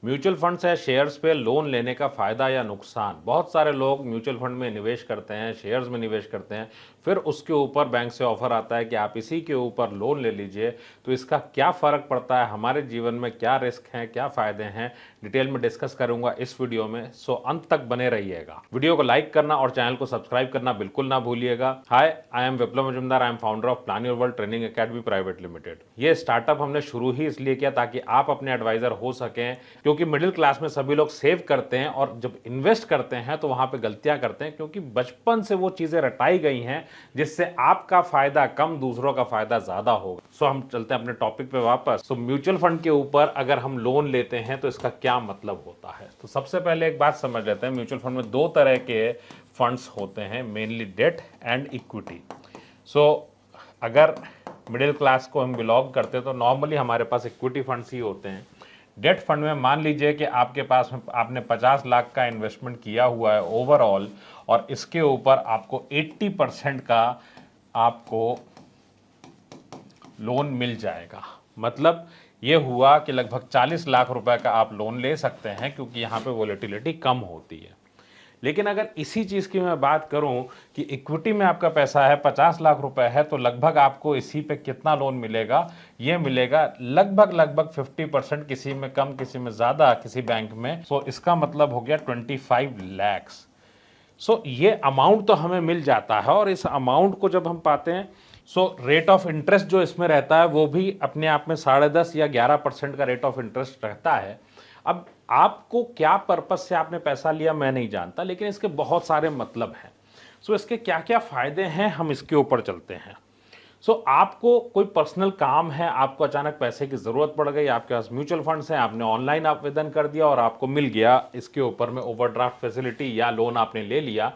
Mutual funds या shares पे loan लेने का फ़ायदा या नुकसान। बहुत सारे लोग म्यूचुअल फंड में निवेश करते हैं, शेयर्स में निवेश करते हैं, फिर उसके ऊपर बैंक से ऑफर आता है कि आप इसी के ऊपर लोन ले लीजिए। तो इसका क्या फ़र्क पड़ता है, हमारे जीवन में क्या रिस्क हैं, क्या फ़ायदे हैं, डिटेल में डिस्कस करूंगा इस वीडियो में। सो अंत तक बने रहिएगा। वीडियो को लाइक करना और चैनल को सब्सक्राइब करना बिल्कुल ना भूलिएगा। Hi, I am Viplav Majumdar. I am founder of plan your world training academy private limited. ये स्टार्टअप हमने शुरू ही इसलिए किया ताकि आप अपने एडवाइजर हो सकें, क्योंकि मिडिल क्लास में सभी लोग सेव करते हैं और जब इन्वेस्ट करते हैं तो वहां पे गलतियां करते हैं, क्योंकि बचपन से वो चीजें रटाई गई हैं जिससे आपका फायदा कम, दूसरों का फायदा ज्यादा होगा। सो हम चलते हैं अपने टॉपिक पे वापस। सो म्यूचुअल फंड के ऊपर अगर हम लोन लेते हैं तो इसका क्या मतलब होता है। तो सबसे पहले एक बात समझ लेते हैं, म्यूचुअल फंड में दो तरह के फंड्स होते हैं, मेनली डेट एंड इक्विटी। सो अगर मिडिल क्लास को हम बिलोंग करते हैं तो नॉर्मली हमारे पास इक्विटी फंड्स ही होते हैं। डेट फंड में मान लीजिए कि आपके पास में आपने 50 लाख का इन्वेस्टमेंट किया हुआ है ओवरऑल, और इसके ऊपर आपको 80% का आपको लोन मिल जाएगा। मतलब ये हुआ कि लगभग 40 लाख रुपए का आप लोन ले सकते हैं, क्योंकि यहाँ पे वोलेटिलिटी कम होती है। लेकिन अगर इसी चीज़ की मैं बात करूं कि इक्विटी में आपका पैसा है 50 लाख रुपए है, तो लगभग आपको इसी पे कितना लोन मिलेगा, ये मिलेगा लगभग 50%, किसी में कम किसी में ज़्यादा, किसी बैंक में। सो इसका मतलब हो गया 25 लैक्स। सो ये अमाउंट तो हमें मिल जाता है, और इस अमाउंट को जब हम पाते हैं, सो रेट ऑफ इंटरेस्ट जो इसमें रहता है वो भी अपने आप में 10.5 या 11% का रेट ऑफ इंटरेस्ट रहता है। अब आपको क्या पर्पस से आपने पैसा लिया मैं नहीं जानता, लेकिन इसके बहुत सारे मतलब हैं। सो इसके क्या क्या फायदे हैं, हम इसके ऊपर चलते हैं। सो आपको कोई पर्सनल काम है, आपको अचानक पैसे की ज़रूरत पड़ गई, आपके पास म्यूचुअल फंड्स हैं, आपने ऑनलाइन आवेदन कर दिया और आपको मिल गया इसके ऊपर में ओवरड्राफ्ट फैसिलिटी, या लोन आपने ले लिया।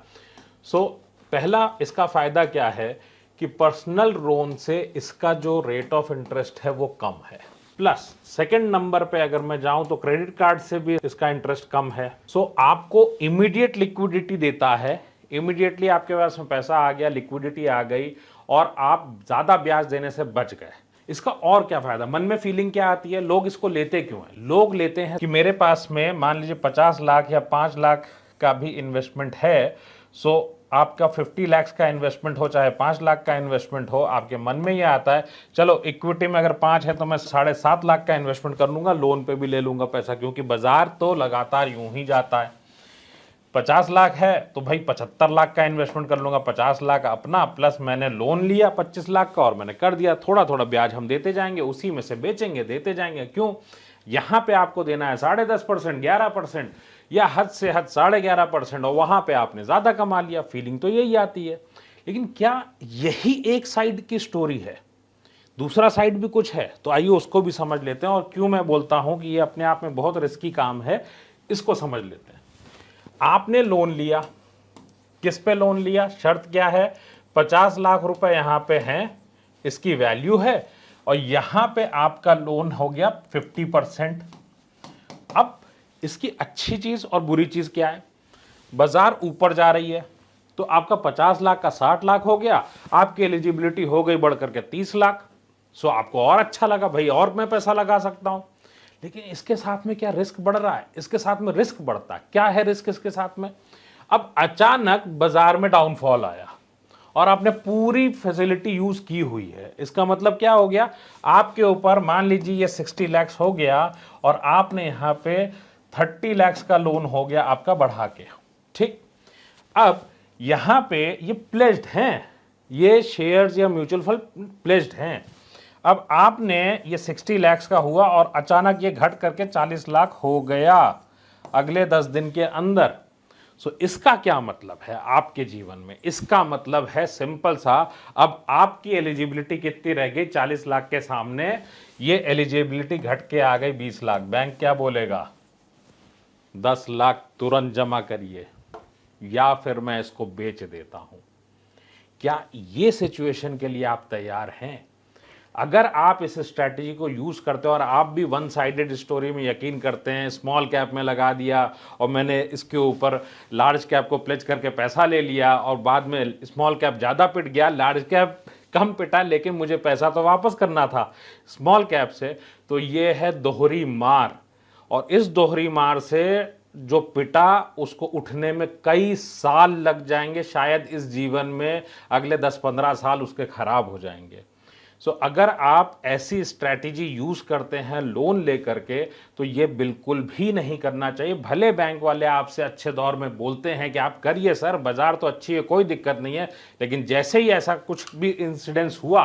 सो पहला इसका फ़ायदा क्या है कि पर्सनल लोन से इसका जो रेट ऑफ इंटरेस्ट है वो कम है। प्लस सेकंड नंबर पे अगर मैं जाऊं तो क्रेडिट कार्ड से भी इसका इंटरेस्ट कम है। सो आपको इमीडिएट लिक्विडिटी देता है। इमीडिएटली आपके पास में पैसा आ गया, लिक्विडिटी आ गई, और आप ज़्यादा ब्याज देने से बच गए। इसका और क्या फायदा, मन में फीलिंग क्या आती है, लोग इसको लेते क्यों हैं? लोग लेते हैं कि मेरे पास में मान लीजिए 50 लाख या 5 लाख का भी इन्वेस्टमेंट है। सो आपका 50 लाख का इन्वेस्टमेंट हो चाहे 5 लाख का इन्वेस्टमेंट हो, आपके मन में ये आता है चलो इक्विटी में अगर 5 है तो मैं 7.5 लाख का इन्वेस्टमेंट कर लूंगा, लोन पे भी ले लूंगा पैसा, क्योंकि बाजार तो लगातार यूं ही जाता है। 50 लाख है तो भाई 75 लाख का इन्वेस्टमेंट कर लूंगा, 50 लाख अपना प्लस मैंने लोन लिया 25 लाख का और मैंने कर दिया। थोड़ा थोड़ा ब्याज हम देते जाएंगे, उसी में से बेचेंगे, देते जाएंगे। क्यों? यहां पे आपको देना है 10.5%, 11%, या हद से हद 11.5%, और वहां पे आपने ज्यादा कमा लिया। फीलिंग तो यही आती है। लेकिन क्या यही एक साइड की स्टोरी है? दूसरा साइड भी कुछ है, तो आइए उसको भी समझ लेते हैं। और क्यों मैं बोलता हूं कि ये अपने आप में बहुत रिस्की काम है, इसको समझ लेते हैं। आपने लोन लिया, किस पे लोन लिया, शर्त क्या है? 50 लाख रुपए यहां पे हैं, इसकी वैल्यू है, और यहां पे आपका लोन हो गया 50%। अब इसकी अच्छी चीज और बुरी चीज क्या है? बाजार ऊपर जा रही है तो आपका 50 लाख का 60 लाख हो गया, आपकी एलिजिबिलिटी हो गई बढ़ करके 30 लाख। सो आपको और अच्छा लगा, भाई और मैं पैसा लगा सकता हूं। लेकिन इसके साथ में क्या रिस्क बढ़ रहा है? इसके साथ में रिस्क बढ़ता है। क्या है रिस्क इसके साथ में? अब अचानक बाजार में डाउनफॉल आया और आपने पूरी फैसिलिटी यूज की हुई है। इसका मतलब क्या हो गया? आपके ऊपर मान लीजिए ये 60 लाख हो गया और आपने यहां पे 30 लाख का लोन हो गया आपका बढ़ा के। ठीक, अब यहां पे ये प्लेज्ड हैं, ये शेयर्स या म्यूचुअल फंड प्लेज्ड हैं। अब आपने ये 60 लाख का हुआ और अचानक ये घट करके 40 लाख हो गया अगले 10 दिन के अंदर। सो इसका क्या मतलब है आपके जीवन में? इसका मतलब है सिंपल सा, अब आपकी एलिजिबिलिटी कितनी रह गई? 40 लाख के सामने ये एलिजिबिलिटी घट के आ गई 20 लाख। बैंक क्या बोलेगा? 10 लाख तुरंत जमा करिए या फिर मैं इसको बेच देता हूं। क्या ये सिचुएशन के लिए आप तैयार हैं? अगर आप इस स्ट्रैटेजी को यूज करते हो और आप भी वन साइडेड स्टोरी में यकीन करते हैं, स्मॉल कैप में लगा दिया और मैंने इसके ऊपर लार्ज कैप को प्लेज करके पैसा ले लिया और बाद में स्मॉल कैप ज़्यादा पिट गया, लार्ज कैप कम पिटा, लेकिन मुझे पैसा तो वापस करना था स्मॉल कैप से, तो ये है दोहरी मार। और इस दोहरी मार से जो पिटा उसको उठने में कई साल लग जाएंगे, शायद इस जीवन में अगले 10-15 साल उसके खराब हो जाएंगे। सो अगर आप ऐसी स्ट्रैटेजी यूज़ करते हैं लोन लेकर के, तो ये बिल्कुल भी नहीं करना चाहिए। भले बैंक वाले आपसे अच्छे दौर में बोलते हैं कि आप करिए सर, बाजार तो अच्छी है, कोई दिक्कत नहीं है, लेकिन जैसे ही ऐसा कुछ भी इंसिडेंस हुआ,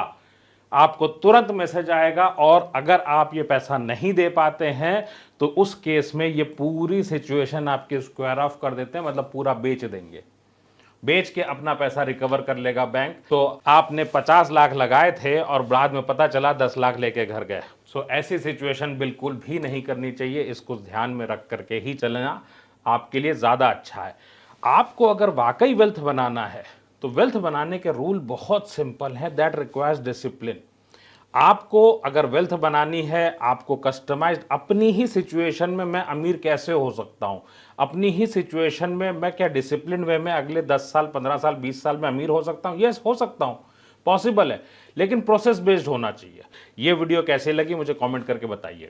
आपको तुरंत मैसेज आएगा, और अगर आप ये पैसा नहीं दे पाते हैं तो उस केस में ये पूरी सिचुएशन आपकी स्क्वायर ऑफ कर देते हैं, मतलब पूरा बेच देंगे, बेच के अपना पैसा रिकवर कर लेगा बैंक। तो आपने 50 लाख लगाए थे और बाद में पता चला 10 लाख लेके घर गए। सो ऐसी सिचुएशन बिल्कुल भी नहीं करनी चाहिए, इसको ध्यान में रख करके ही चलना आपके लिए ज़्यादा अच्छा है। आपको अगर वाकई वेल्थ बनाना है तो वेल्थ बनाने के रूल बहुत सिंपल हैं, दैट रिक्वायर्स डिसिप्लिन। आपको अगर वेल्थ बनानी है, आपको कस्टमाइज्ड अपनी ही सिचुएशन में मैं अमीर कैसे हो सकता हूं, अपनी ही सिचुएशन में मैं क्या डिसिप्लिन वे में अगले 10 साल 15 साल 20 साल में अमीर हो सकता हूं, यस हो सकता हूं, पॉसिबल है, लेकिन प्रोसेस बेस्ड होना चाहिए। ये वीडियो कैसे लगी मुझे कमेंट करके बताइए।